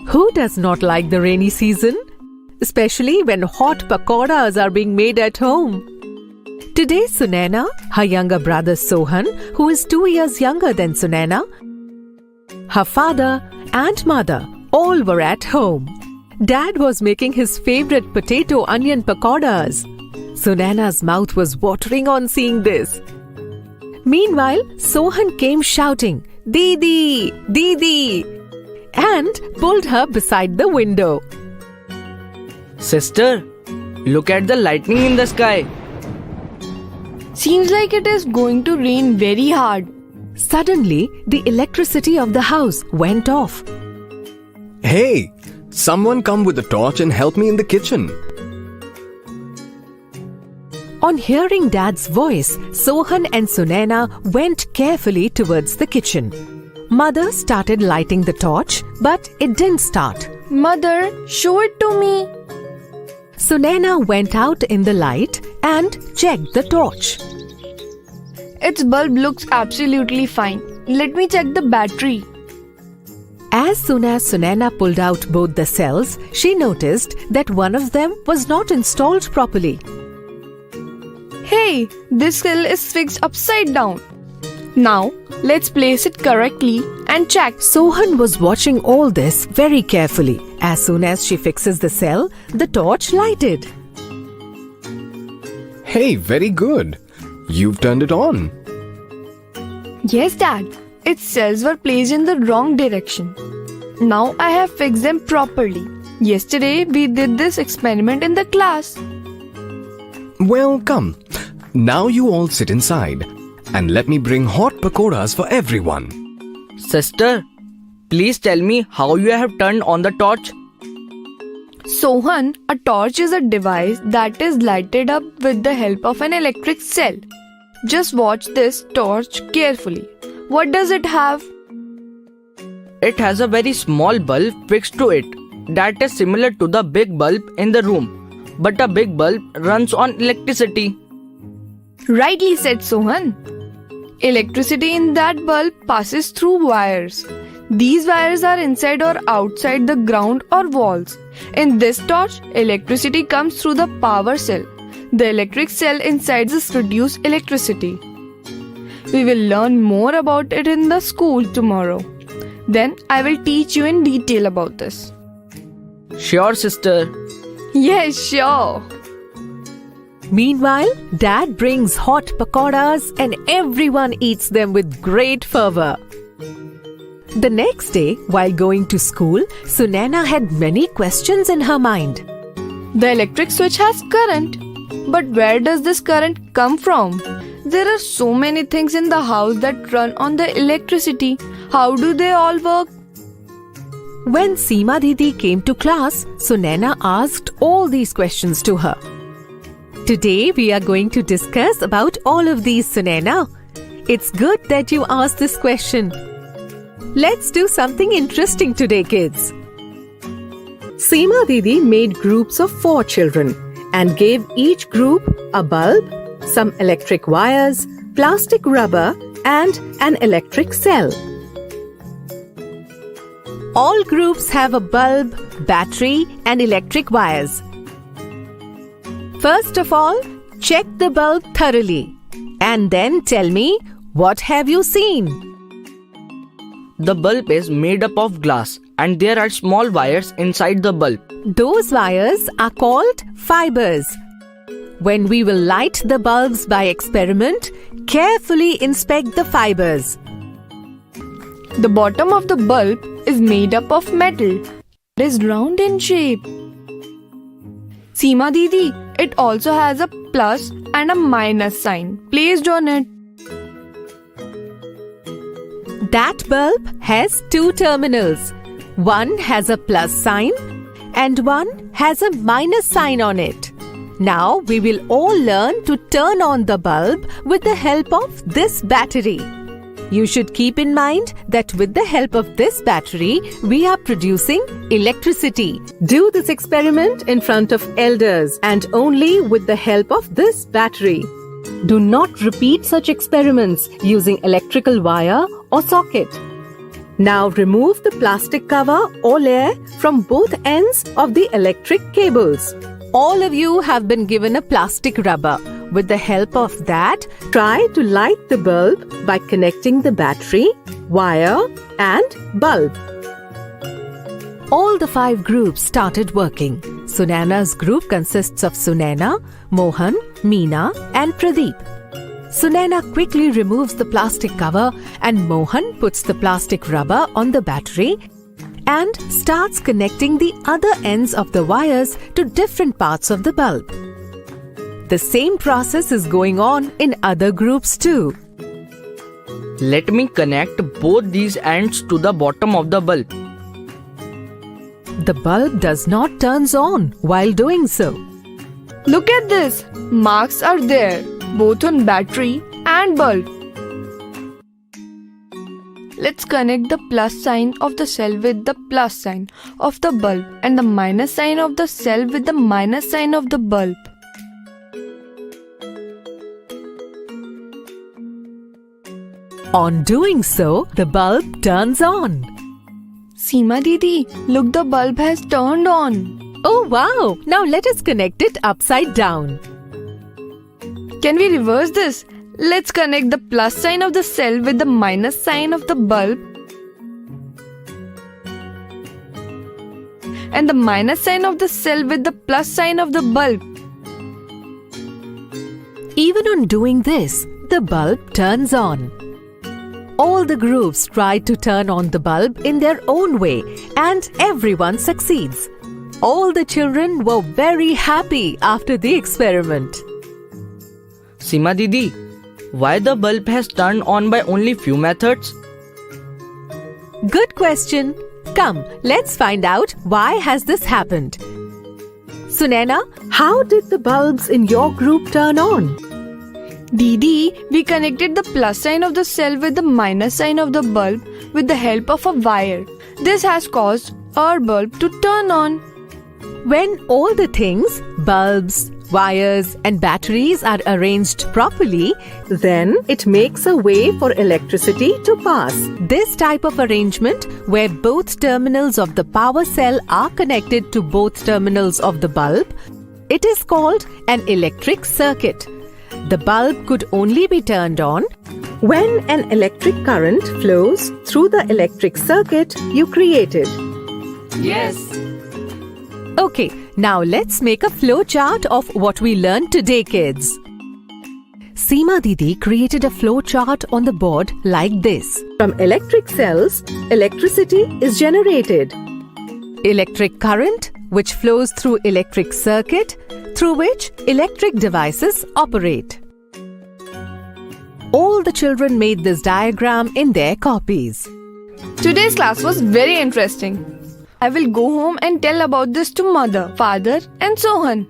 Who does not like the rainy season? Especially when hot pakoras are being made at home. Today, Sunaina, her younger brother Sohan, who is 2 years younger than Sunaina, her father and mother all were at home. Dad was making his favorite potato onion pakoras. Sunaina's mouth was watering on seeing this. Meanwhile, Sohan came shouting, "Didi! Didi!" and pulled her beside the window. Sister, look at the lightning in the sky. Seems like it is going to rain very hard. Suddenly, the electricity of the house went off. Hey, someone come with a torch and help me in the kitchen. On hearing Dad's voice, Sohan and Sunaina went carefully towards the kitchen. Mother started lighting the torch, but it didn't start. Mother, show it to me. Sunaina went out in the light and checked the torch. Its bulb looks absolutely fine. Let me check the battery. As soon as Sunaina pulled out both the cells, she noticed that one of them was not installed properly. Hey, this cell is fixed upside down. Now, let's place it correctly and check. Sohan was watching all this very carefully. As soon as she fixes the cell, the torch lighted. Hey, very good. You've turned it on. Yes, Dad. Its cells were placed in the wrong direction. Now I have fixed them properly. Yesterday, we did this experiment in the class. Well, come. Now you all sit inside and let me bring hot pakoras for everyone. Sister, please tell me how you have turned on the torch. Sohan, a torch is a device that is lighted up with the help of an electric cell. Just watch this torch carefully. What does it have? It has a very small bulb fixed to it that is similar to the big bulb in the room, but a big bulb runs on electricity. Rightly said, Sohan. Electricity in that bulb passes through wires. These wires are inside or outside the ground or walls. In this torch, electricity comes through the power cell. The electric cell inside this produces electricity. We will learn more about it in the school tomorrow. Then I will teach you in detail about this. Sure, sister. Yes, sure. Meanwhile, Dad brings hot pakoras and everyone eats them with great fervor. The next day, while going to school, Sunaina had many questions in her mind. The electric switch has current. But where does this current come from? There are so many things in the house that run on the electricity. How do they all work? When Seema Didi came to class, Sunaina asked all these questions to her. Today we are going to discuss about all of these, Sunaina. It's good that you asked this question. Let's do something interesting today, kids. Seema Didi made groups of 4 children and gave each group a bulb, some electric wires, plastic rubber, and an electric cell. All groups have a bulb, battery, and electric wires. First of all, check the bulb thoroughly and then tell me, what have you seen? The bulb is made up of glass and there are small wires inside the bulb. Those wires are called fibers. When we will light the bulbs by experiment, carefully inspect the fibers. The bottom of the bulb is made up of metal. It is round in shape. Seema Didi, it also has a plus and a minus sign placed on it. That bulb has 2 terminals. One has a plus sign and one has a minus sign on it. Now we will all learn to turn on the bulb with the help of this battery. You should keep in mind that with the help of this battery, we are producing electricity. Do this experiment in front of elders and only with the help of this battery. Do not repeat such experiments using electrical wire or socket. Now remove the plastic cover or layer from both ends of the electric cables. All of you have been given a plastic rubber. With the help of that, try to light the bulb by connecting the battery, wire, and bulb. All the 5 groups started working. Sunana's group consists of Sunaina, Mohan, Meena, and Pradeep. Sunaina quickly removes the plastic cover and Mohan puts the plastic rubber on the battery and starts connecting the other ends of the wires to different parts of the bulb. The same process is going on in other groups too. Let me connect both these ends to the bottom of the bulb. The bulb does not turn on while doing so. Look at this. Marks are there, both on battery and bulb. Let's connect the plus sign of the cell with the plus sign of the bulb and the minus sign of the cell with the minus sign of the bulb. On doing so, the bulb turns on. Seema Didi, look, the bulb has turned on. Oh wow! Now let us connect it upside down. Can we reverse this? Let's connect the plus sign of the cell with the minus sign of the bulb and the minus sign of the cell with the plus sign of the bulb. Even on doing this, the bulb turns on. All the groups tried to turn on the bulb in their own way and everyone succeeds. All the children were very happy after the experiment. Seema Didi, why the bulb has turned on by only few methods? Good question. Come, let's find out why has this happened. Sunaina, how did the bulbs in your group turn on? Didi, we connected the plus sign of the cell with the minus sign of the bulb with the help of a wire. This has caused our bulb to turn on. When all the things, bulbs, wires and batteries are arranged properly, then it makes a way for electricity to pass. This type of arrangement, where both terminals of the power cell are connected to both terminals of the bulb, it is called an electric circuit. The bulb could only be turned on when an electric current flows through the electric circuit you created. Yes. Okay, now let's make a flow chart of what we learned today, kids. Seema Didi created a flow chart on the board like this. From electric cells, electricity is generated. Electric current, which flows through electric circuit, through which electric devices operate. All the children made this diagram in their copies. Today's class was very interesting. I will go home and tell about this to mother, father and Sohan.